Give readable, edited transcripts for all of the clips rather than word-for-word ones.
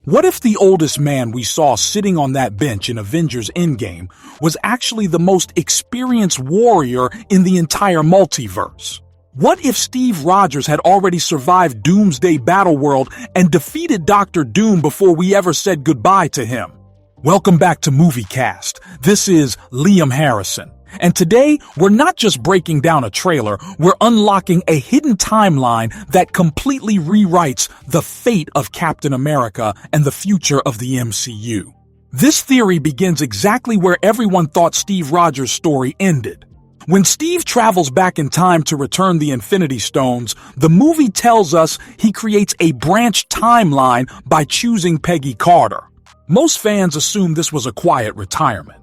What if the oldest man we saw sitting on that bench in Avengers Endgame was actually the most experienced warrior in the entire multiverse? What if Steve Rogers had already survived Doomsday Battleworld and defeated Dr. Doom before we ever said goodbye to him? Welcome back to MovieCast. This is Liam Harrison. And today, we're not just breaking down a trailer, we're unlocking a hidden timeline that completely rewrites the fate of Captain America and the future of the MCU. This theory begins exactly where everyone thought Steve Rogers' story ended. When Steve travels back in time to return the Infinity Stones, the movie tells us he creates a branched timeline by choosing Peggy Carter. Most fans assume this was a quiet retirement.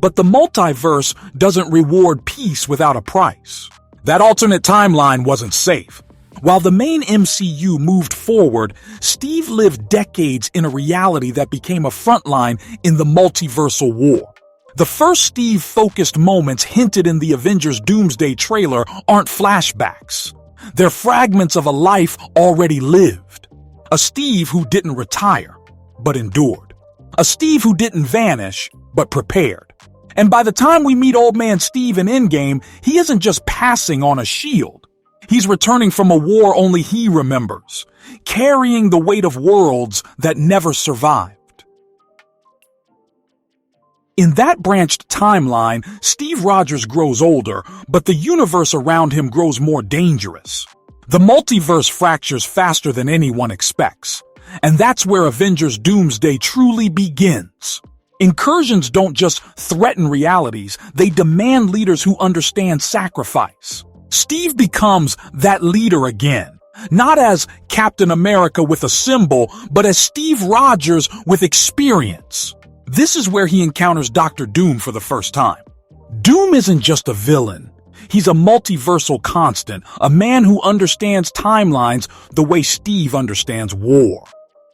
But the multiverse doesn't reward peace without a price. That alternate timeline wasn't safe. While the main MCU moved forward, Steve lived decades in a reality that became a frontline in the multiversal war. The first Steve-focused moments hinted in the Avengers Doomsday Trailer aren't flashbacks. They're fragments of a life already lived. A Steve who didn't retire, but endured. A Steve who didn't vanish, but prepared. And by the time we meet Old Man Steve in Endgame, he isn't just passing on a shield. He's returning from a war only he remembers, carrying the weight of worlds that never survived. In that branched timeline, Steve Rogers grows older, but the universe around him grows more dangerous. The multiverse fractures faster than anyone expects. And that's where Avengers Doomsday truly begins. Incursions don't just threaten realities, they demand leaders who understand sacrifice. Steve becomes that leader again, not as Captain America with a symbol, but as Steve Rogers with experience. This is where he encounters Dr. Doom for the first time. Doom isn't just a villain. He's a multiversal constant, a man who understands timelines the way Steve understands war.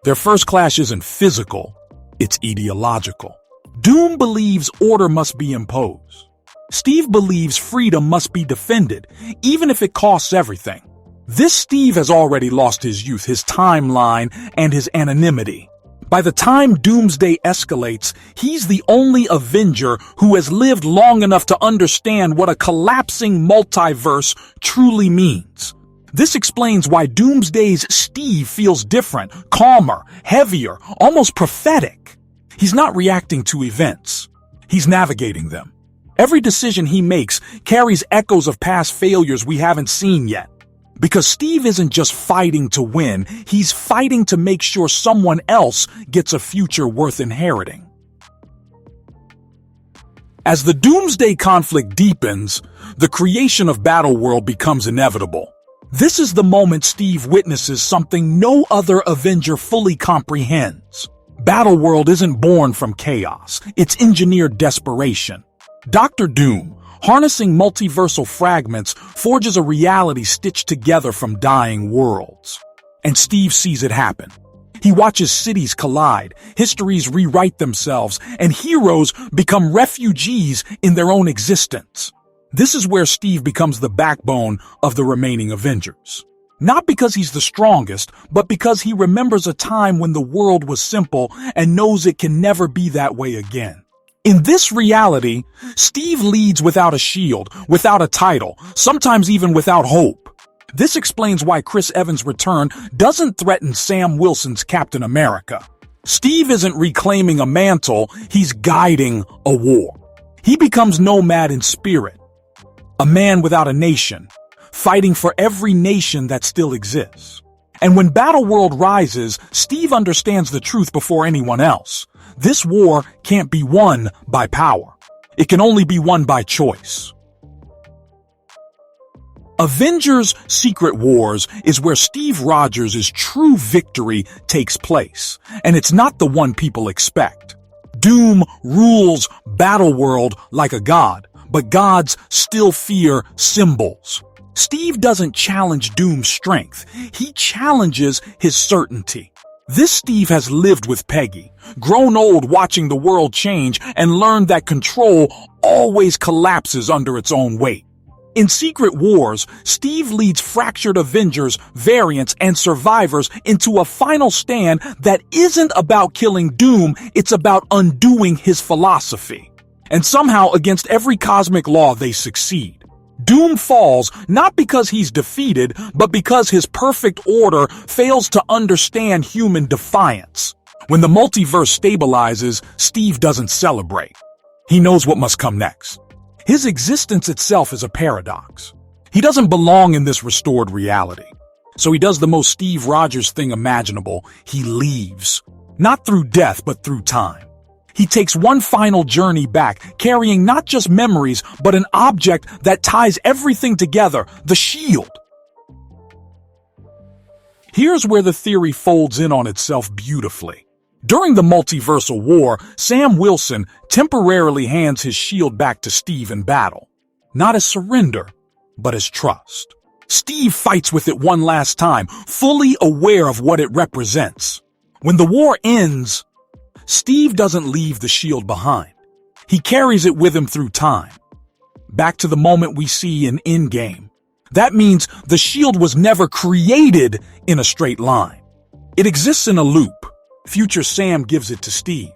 Their first clash isn't physical, it's ideological. Doom believes order must be imposed. Steve believes freedom must be defended, even if it costs everything. This Steve has already lost his youth, his timeline, and his anonymity. By the time Doomsday escalates, he's the only Avenger who has lived long enough to understand what a collapsing multiverse truly means. This explains why Doomsday's Steve feels different, calmer, heavier, almost prophetic. He's not reacting to events. He's navigating them. Every decision he makes carries echoes of past failures we haven't seen yet. Because Steve isn't just fighting to win, he's fighting to make sure someone else gets a future worth inheriting. As the Doomsday conflict deepens, the creation of Battleworld becomes inevitable. This is the moment Steve witnesses something no other Avenger fully comprehends. Battleworld isn't born from chaos, it's engineered desperation. Dr. Doom, harnessing multiversal fragments, forges a reality stitched together from dying worlds. And Steve sees it happen. He watches cities collide, histories rewrite themselves, and heroes become refugees in their own existence. This is where Steve becomes the backbone of the remaining Avengers. Not because he's the strongest, but because he remembers a time when the world was simple and knows it can never be that way again. In this reality, Steve leads without a shield, without a title, sometimes even without hope. This explains why Chris Evans' return doesn't threaten Sam Wilson's Captain America. Steve isn't reclaiming a mantle, he's guiding a war. He becomes nomad in spirit, a man without a nation, fighting for every nation that still exists. And when Battleworld rises, Steve understands the truth before anyone else. This war can't be won by power. It can only be won by choice. Avengers Secret Wars is where Steve Rogers' true victory takes place, and it's not the one people expect. Doom rules Battleworld like a god, but gods still fear symbols. Steve doesn't challenge Doom's strength, he challenges his certainty. This Steve has lived with Peggy, grown old watching the world change, and learned that control always collapses under its own weight. In Secret Wars, Steve leads fractured Avengers, variants, and survivors into a final stand that isn't about killing Doom, it's about undoing his philosophy. And somehow, against every cosmic law, they succeed. Doom falls not because he's defeated, but because his perfect order fails to understand human defiance. When the multiverse stabilizes, Steve doesn't celebrate. He knows what must come next. His existence itself is a paradox. He doesn't belong in this restored reality. So he does the most Steve Rogers thing imaginable. He leaves. Not through death, but through time. He takes one final journey back, carrying not just memories, but an object that ties everything together, the shield. Here's where the theory folds in on itself beautifully. During the multiversal war, Sam Wilson temporarily hands his shield back to Steve in battle. Not as surrender, but as trust. Steve fights with it one last time, fully aware of what it represents. When the war ends, Steve doesn't leave the shield behind. He carries it with him through time. Back to the moment we see in Endgame. That means the shield was never created in a straight line. It exists in a loop. Future Sam gives it to Steve.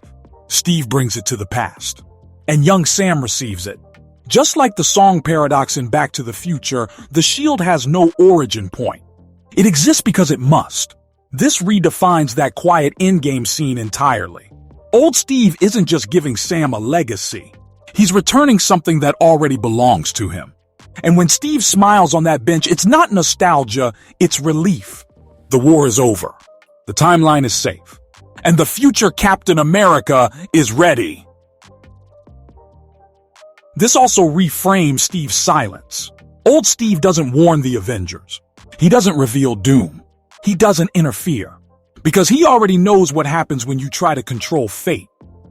Steve brings it to the past. And young Sam receives it. Just like the song paradox in Back to the Future, the shield has no origin point. It exists because it must. This redefines that quiet endgame scene entirely. Old Steve isn't just giving Sam a legacy. He's returning something that already belongs to him. And when Steve smiles on that bench, it's not nostalgia, it's relief. The war is over. The timeline is safe. And the future Captain America is ready. This also reframes Steve's silence. Old Steve doesn't warn the Avengers. He doesn't reveal doom. He doesn't interfere. Because he already knows what happens when you try to control fate.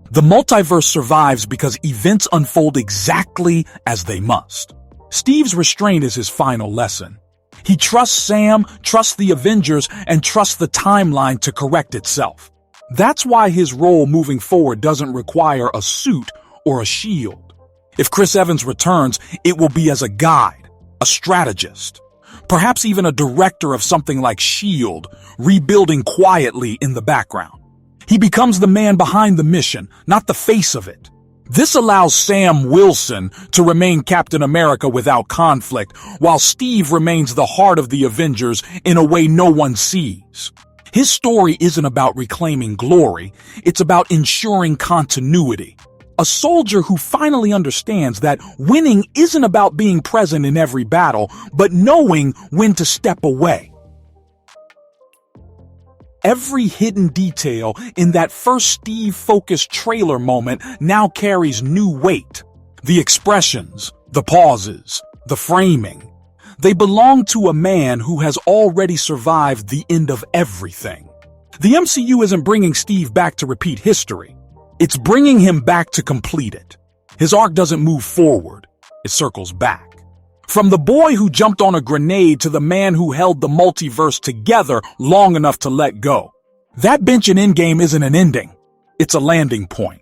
The multiverse survives because events unfold exactly as they must. Steve's restraint is his final lesson. He trusts Sam, trusts the Avengers, and trusts the timeline to correct itself. That's why his role moving forward doesn't require a suit or a shield. If Chris Evans returns, it will be as a guide, a strategist, perhaps even a director of something like S.H.I.E.L.D., rebuilding quietly in the background. He becomes the man behind the mission, not the face of it. This allows Sam Wilson to remain Captain America without conflict, while Steve remains the heart of the Avengers in a way no one sees. His story isn't about reclaiming glory, it's about ensuring continuity. A soldier who finally understands that winning isn't about being present in every battle, but knowing when to step away. Every hidden detail in that first Steve-focused trailer moment now carries new weight. The expressions, the pauses, the framing. They belong to a man who has already survived the end of everything. The MCU isn't bringing Steve back to repeat history. It's bringing him back to complete it. His arc doesn't move forward. It circles back. From the boy who jumped on a grenade to the man who held the multiverse together long enough to let go. That bench in Endgame isn't an ending. It's a landing point.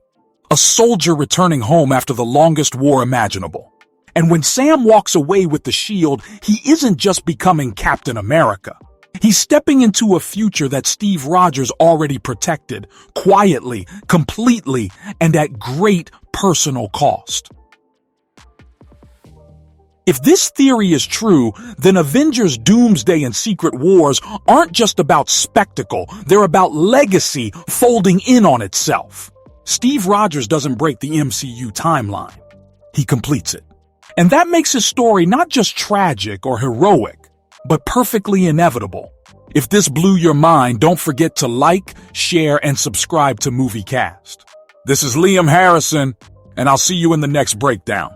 A soldier returning home after the longest war imaginable. And when Sam walks away with the shield, he isn't just becoming Captain America. He's stepping into a future that Steve Rogers already protected, quietly, completely, and at great personal cost. If this theory is true, then Avengers Doomsday and Secret Wars aren't just about spectacle, they're about legacy folding in on itself. Steve Rogers doesn't break the MCU timeline. He completes it. And that makes his story not just tragic or heroic, but perfectly inevitable. If this blew your mind, don't forget to like, share, and subscribe to MovieCast. This is Liam Harrison, and I'll see you in the next breakdown.